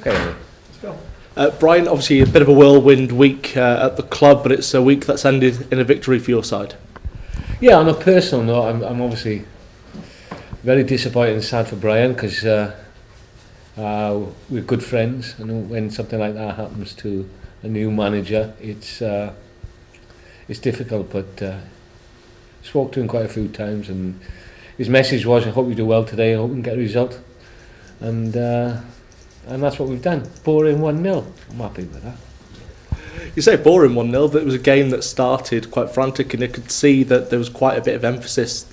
Okay, let's go. Brian, obviously a bit of a whirlwind week at the club, but it's a week that's ended in a victory for your side. Yeah, on a personal note, I'm obviously very disappointed and sad for Brian because we're good friends, and when something like that happens to a new manager, it's difficult. But spoke to him quite a few times, and his message was, "I hope you do well today. I hope we can get a result." And that's what we've done. Boring 1-0. I'm happy with that. You say boring 1-0, but it was a game that started quite frantic, and you could see that there was quite a bit of emphasis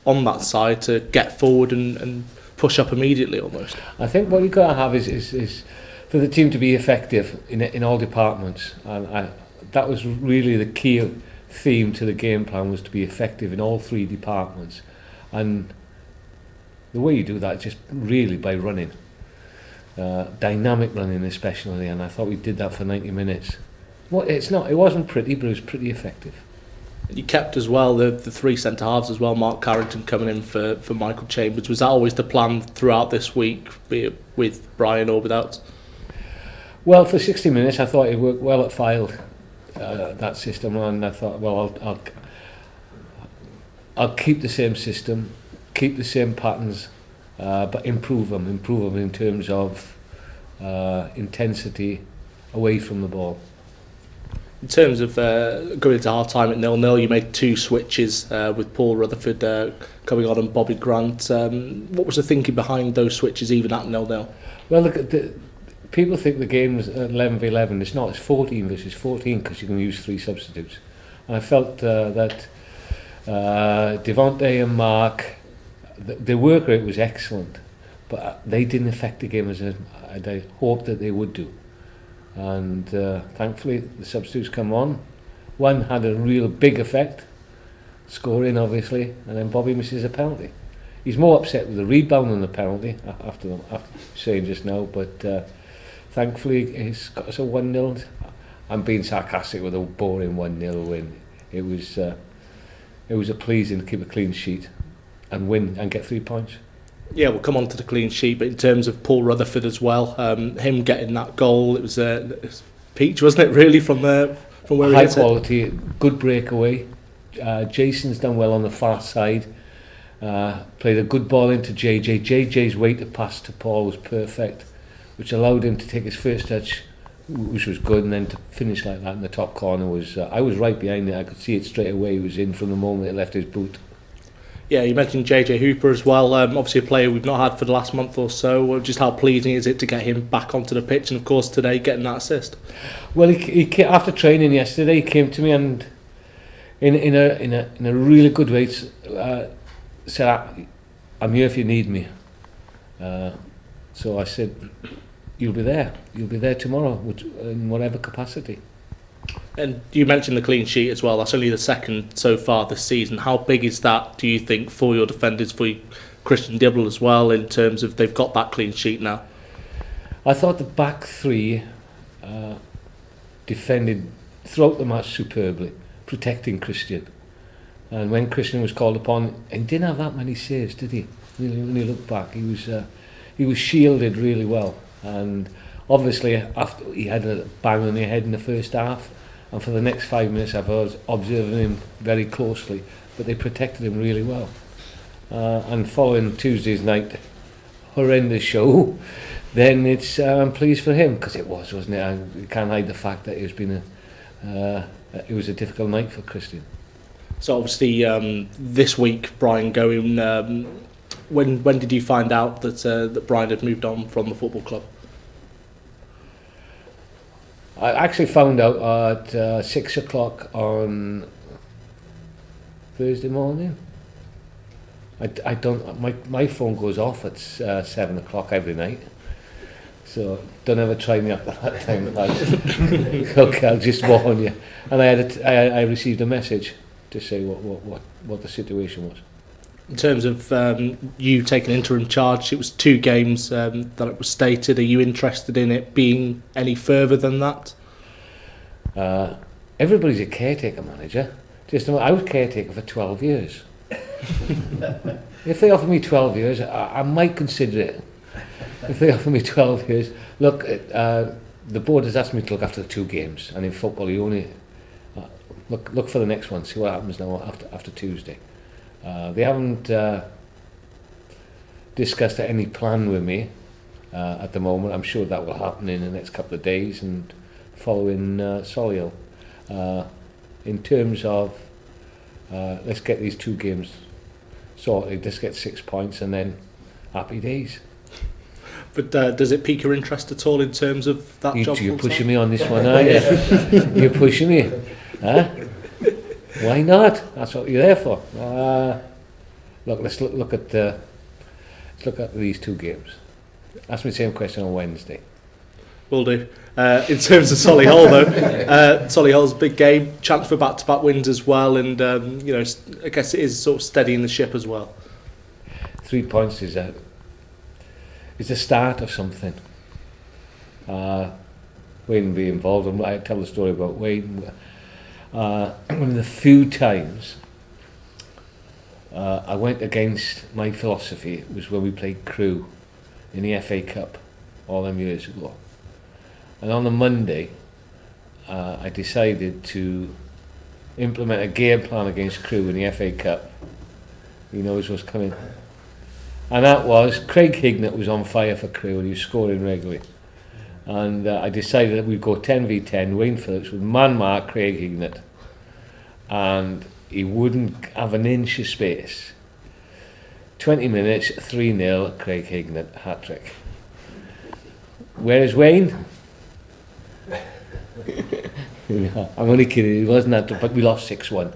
on that side to get forward and push up immediately almost. I think what you've got to have is for the team to be effective in all departments. And that was really the key theme to the game plan, was to be effective in all three departments. And the way you do that is just really by running. Dynamic running especially, and I thought we did that for 90 minutes. Well, it wasn't pretty, but it was pretty effective. You kept as well the three centre halves as well, Mark Carrington coming in for Michael Chambers. Was that always the plan throughout this week, be it with Brian or without? Well, for 60 minutes I thought it worked well at Fylde, that system, and I thought, well, I'll keep the same system, keep the same patterns, but improve them in terms of intensity away from the ball. In terms of going into half-time at 0-0, you made two switches with Paul Rutherford coming on and Bobby Grant. What was the thinking behind those switches even at 0-0? Well, look, people think the game's 11 v 11. It's not. It's 14 versus 14 because you can use three substitutes. And I felt that Devontae and Mark, their work rate was excellent, but they didn't affect the game as I hoped that they would do. And thankfully the substitutes come on. One had a real big effect, scoring obviously, and then Bobby misses a penalty. He's more upset with the rebound than the penalty after saying just now, but thankfully he's got us a 1-0. I'm being sarcastic with a boring 1-0 win. It was a pleasing to keep a clean sheet and win and get 3 points. Yeah, we'll come on to the clean sheet, but in terms of Paul Rutherford as well, him getting that goal, it was peach, wasn't it, really, from where he hit it? High quality, good breakaway. Jason's done well on the far side. Played a good ball into JJ. JJ's way to pass to Paul was perfect, which allowed him to take his first touch, which was good, and then to finish like that in the top corner was... I was right behind it. I could see it straight away. He was in from the moment it left his boot. Yeah, you mentioned JJ Hooper as well, obviously a player we've not had for the last month or so. Just how pleasing is it to get him back onto the pitch, and of course today getting that assist? Well, he after training yesterday, he came to me and in a really good way said, "I'm here if you need me." So I said, "You'll be there tomorrow in whatever capacity." And you mentioned the clean sheet as well. That's only the second so far this season. How big is that, do you think, for your defenders, for Christian Dibble as well, in terms of they've got that clean sheet now? I thought the back three defended throughout the match superbly, protecting Christian. And when Christian was called upon, he didn't have that many saves, did he? When you look back, he was shielded really well. And obviously, after he had a bang on the head in the first half, and for the next 5 minutes I was observing him very closely, but they protected him really well. And following Tuesday's night horrendous show, then I'm pleased for him, because it was, wasn't it? I can't hide the fact that it was a difficult night for Christian. So obviously this week, Brian going, when did you find out that Brian had moved on from the football club? I actually found out at 6 o'clock on Thursday morning. I don't. My phone goes off at 7 o'clock every night, so don't ever try me after that time. Okay, I'll just warn you. And I received a message to say what the situation was. In terms of you taking interim charge, it was 2 games that it was stated. Are you interested in it being any further than that? Everybody's a caretaker manager. I was caretaker for 12 years. If they offer me 12 years, I might consider it. if they offer me 12 years, look, the board has asked me to look after the 2 games, and in football you only look for the next one, see what happens now after Tuesday. They haven't discussed any plan with me at the moment. I'm sure that will happen in the next couple of days and following Solihull. In terms of let's get these 2 games sorted, let's get 6 points and then happy days. But does it pique your interest at all in terms of that job? You're pushing me on this one, are you? You're pushing me. Huh? Why not? That's what you're there for. Look, let's look at these 2 games. Ask me the same question on Wednesday. Will do. In terms of Solihull, though, Solihull's big game, chance for back-to-back wins as well, and I guess it is sort of steadying the ship as well. 3 points is the start of something. Wayne will be involved. I tell the story about Wayne. One of the few times I went against my philosophy was when we played Crewe in the FA Cup all them years ago. And on the Monday, I decided to implement a game plan against Crewe in the FA Cup. He knows what's coming. And that was, Craig Hignett was on fire for Crewe and he was scoring regularly. And I decided that we'd go 10v10, Wayne Phillips would man-mark Craig Hignett. And he wouldn't have an inch of space. 20 minutes, 3-0, Craig Hignett, hat-trick. Where is Wayne? I'm only kidding, it wasn't that, but we lost 6-1.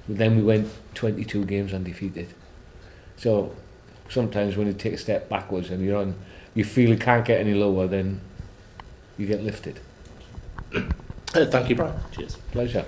But then we went 22 games undefeated. So sometimes when you take a step backwards and you feel you can't get any lower, then you get lifted. Thank you, Brian. Cheers. Pleasure.